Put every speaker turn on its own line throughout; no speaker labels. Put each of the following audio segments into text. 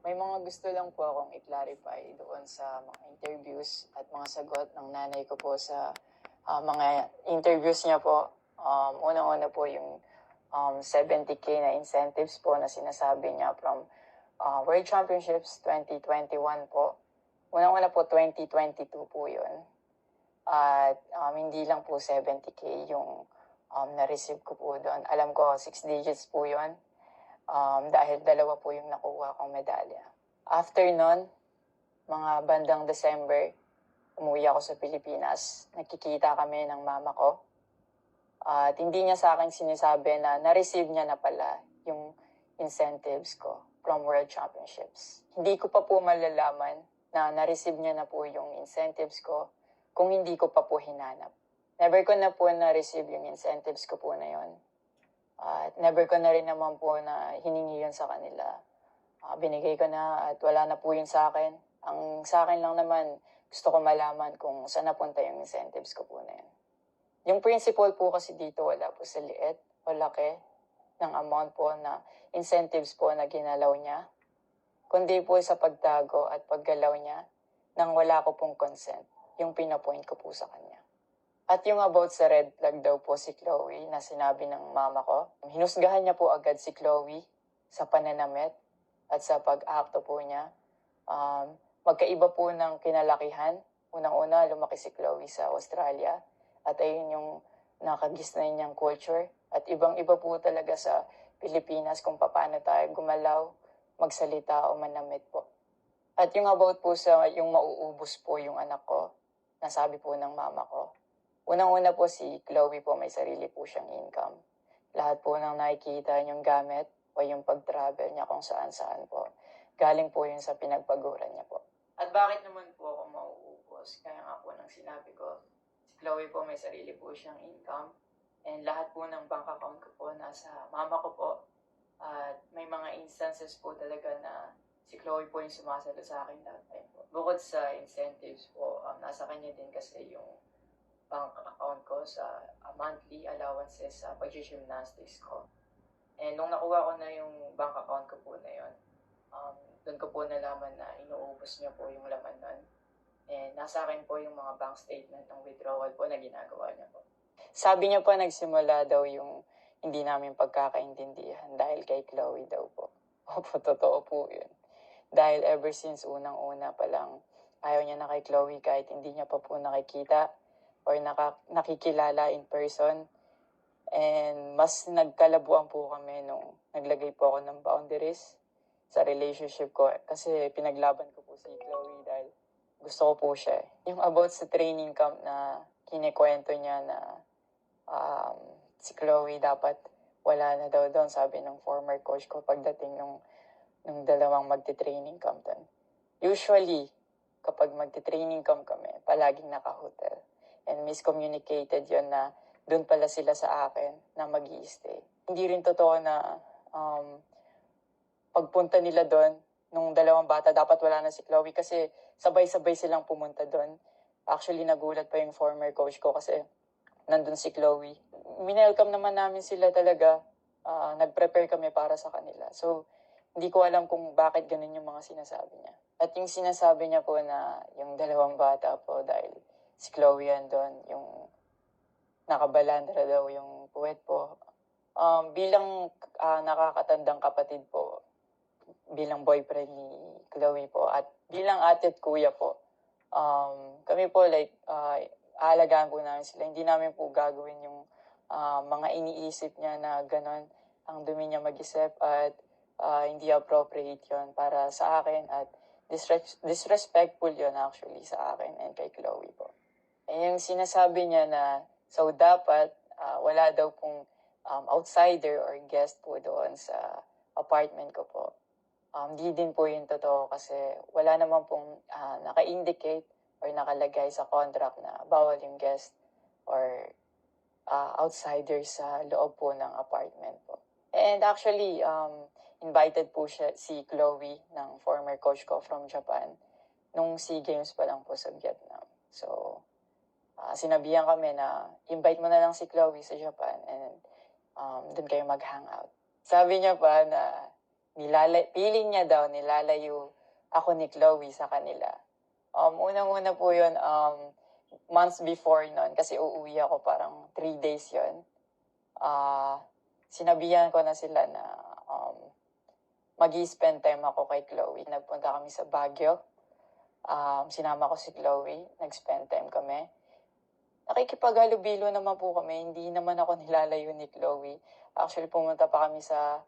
May mga gusto lang po akong i-clarify doon sa mga interviews at mga sagot ng nanay ko po sa mga interviews niya po. Unang-una po yung 70K na incentives po na sinasabi niya from World Championships 2021 po. Unang-una po 2022 po yun. At hindi lang po 70K yung na-receive ko po doon. Alam ko 6 digits po yun. Dahil dalawa po yung nakuha kong medalya. After nun, mga bandang December, umuwi ako sa Pilipinas. Nagkikita kami ng mama ko. At hindi niya sa akin sinasabi na na-receive niya na pala yung incentives ko from World Championships. Hindi ko pa po malalaman na na-receive niya na po yung incentives ko kung hindi ko pa po hinanap. Never ko na po na-receive yung incentives ko po na yon. At never ko na rin naman po na hiningi yun sa kanila. Binigay ko na at wala na po yun sa akin. Ang sa akin lang naman, gusto ko malaman kung saan napunta yung incentives ko po na yun. Yung principle po kasi dito wala po sa liit o laki ng amount po na incentives po na ginalaw niya, kundi po sa pagtago at paggalaw niya nang wala ko pong consent, yung pinapoint ko po sa kanya. At yung about sa red flag daw po si Chloe na sinabi ng mama ko, hinusgahan niya po agad si Chloe sa pananamit at sa pag-acto po niya. Magkaiba po ng kinalakihan. Unang-una, lumaki si Chloe sa Australia at ayun yung nakagisnay niyang culture. At ibang-iba po talaga sa Pilipinas kung paano tayo gumalaw, magsalita o manamit po. At yung about po sa yung mauubos po yung anak ko, nasabi po ng mama ko. Unang-una po si Chloe po may sarili po siyang income. Lahat po ng nakikita niyong gamit o yung pag-travel niya kung saan-saan po. Galing po yun sa pinagpaguran niya po. At bakit naman po ako mauubos? Kaya nga po nang sinabi ko, si Chloe po may sarili po siyang income. And lahat po ng bank account ko po nasa mama ko po. At may mga instances po talaga na si Chloe po yung sumasalo sa akin that time po. Bukod sa incentives po, nasa kanya din kasi yung bank account ko sa monthly allowances sa pag-gymnastics ko. And nung nakuha ko na yung bank account ko po na yun, doon ko po nalaman na inuubos niya po yung laman nun. And nasa akin po yung mga bank statement ng withdrawal po na ginagawa niya po. Sabi niya po nagsimula daw yung hindi namin pagkakaintindihan dahil kay Chloe daw po. Opo, totoo po yun. Dahil ever since unang-una pa lang, ayaw niya na kay Chloe kahit hindi niya pa po nakikita or nakikilala in person. And mas nagkalabuan po kami nung naglagay po ako ng boundaries sa relationship ko. Kasi pinaglaban ko po si Chloe dahil gusto ko po siya. Yung about sa training camp na kinikwento niya na si Chloe dapat wala na daw doon, sabi ng former coach ko pagdating nung dalawang magti-training camp doon. Usually, kapag magti-training camp kami, palaging naka-hotel. And miscommunicated yon na doon pala sila sa akin na mag-i-stay. Hindi rin totoo na pagpunta nila doon, nung dalawang bata, dapat wala na si Chloe kasi sabay-sabay silang pumunta doon. Actually, nagulat pa yung former coach ko kasi nandun si Chloe. Minelcome naman namin sila talaga. Nag-prepare kami para sa kanila. So, hindi ko alam kung bakit ganun yung mga sinasabi niya. At yung sinasabi niya po na yung dalawang bata po dahil si Chloe yan doon, yung nakabalandra daw yung puwet po. Bilang nakakatandang kapatid po, bilang boyfriend ni Chloe po, at bilang ate at kuya po, kami po aalagaan po namin sila. Hindi namin po gagawin yung mga iniisip niya na gano'n ang dumi niya mag-isip at hindi appropriate yon para sa akin at disrespectful yon actually sa akin and kay Chloe po. Eh, yung sinasabi niya na so dapat wala daw pong outsider or guest po doon sa apartment ko po. Di din po yung totoo kasi wala naman pong naka-indicate or nakalagay sa contract na bawal yung guest or outsider sa loob po ng apartment po. And actually, invited po si Chloe ng former coach ko from Japan nung SEA Games pa lang po sa Vietnam. So, sinabihan kami na invite mo na lang si Chloe sa Japan and doon kayo mag-hangout. Sabi niya pa na feeling niya daw nilalayo ako ni Chloe sa kanila. Unang-una po yun, months before nun, kasi uuwi ako parang 3 days yun. Sinabihan ko na sila na mag-i-spend time ako kay Chloe. Nagpunta kami sa Baguio. Sinama ko si Chloe, nag-spend time kami. Nakikipaghalubilo naman po kami, hindi naman ako nilalayo ni Chloe. Actually, pumunta pa kami sa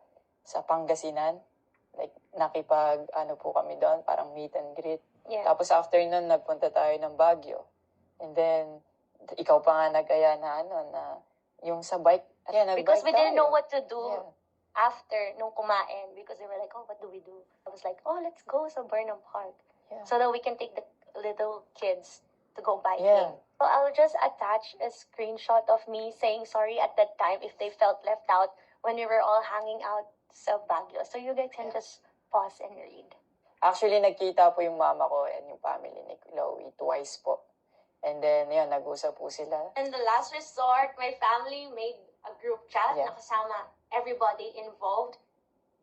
Pangasinan. Like, po kami doon, parang meet and greet.
Yeah.
Tapos after nun, nagpunta tayo ng Baguio. And then, ikaw pa nga nag-aya na yung sa bike. Yeah,
Because we didn't
tayo.
know what to do
Yeah.
after nung kumain, because they were like, oh, what do we do? I was like, oh, let's go sa Burnham Park
Yeah.
so that we can take the little kids to go biking.
Yeah.
So I'll just attach a screenshot of me saying sorry at that time if they felt left out when we were all hanging out sa Baguio. So you guys can
Yeah.
just pause and read.
Actually, nagkita po yung mama ko and yung family ni Chloe twice po. And then, yun, nag-usap po sila.
And the last resort, my family made a group chat
Yeah.
na kasama everybody involved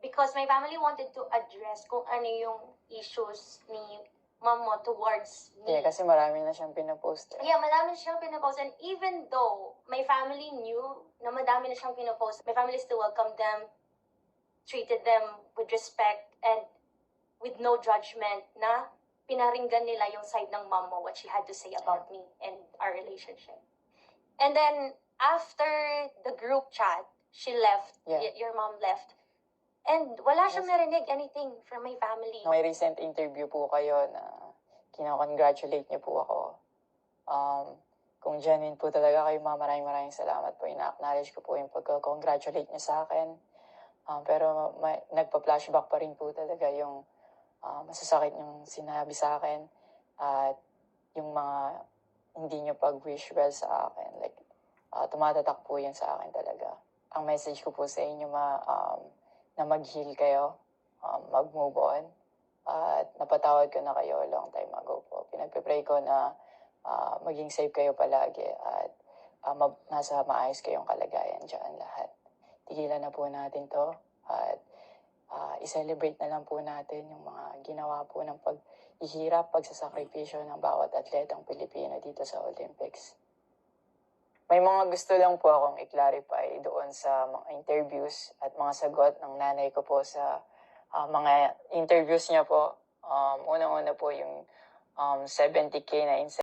because my family wanted to address kung ano yung issues ni Mamo towards me.
Yeah, kasi marami na siyang pinapost.
Yeah, madami na siyang pinapost. And even though my family knew na madami na siyang pinapost, my family still welcomed them, treated them with respect, and with no judgment na pinaringgan nila yung side ng mom mo, what she had to say about me and our relationship. And then, after the group chat, she left,
Yeah.
your mom left. And wala siyang
Yes.
narinig anything from my family.
May recent interview po kayo na kinakongratulate niyo po ako. Kung genuine po talaga kayo, maraming salamat po. Ina-acknowledge ko po yung pagka-congratulate niyo sa akin. Pero nagpa-flashback pa rin po talaga yung masasakit niyong sinabi sa akin at yung mga hindi niyo pag-wish well sa akin. Like, tumatatak po yun sa akin talaga. Ang message ko po sa inyo, na mag-heal kayo, mag-move on, at napatawad ko na kayo long time ago po. Pinagpipray ko na maging safe kayo palagi at nasa maayos kayong kalagayan dyan lahat. Tigilan na po natin to at i-celebrate na lang po natin yung mga ginawa po ng paghihirap, pagsasakripisyo ng bawat atletang Pilipino dito sa Olympics. May mga gusto lang po akong i-clarify doon sa mga interviews at mga sagot ng nanay ko po sa mga interviews niya po. Unang-una po yung 70K na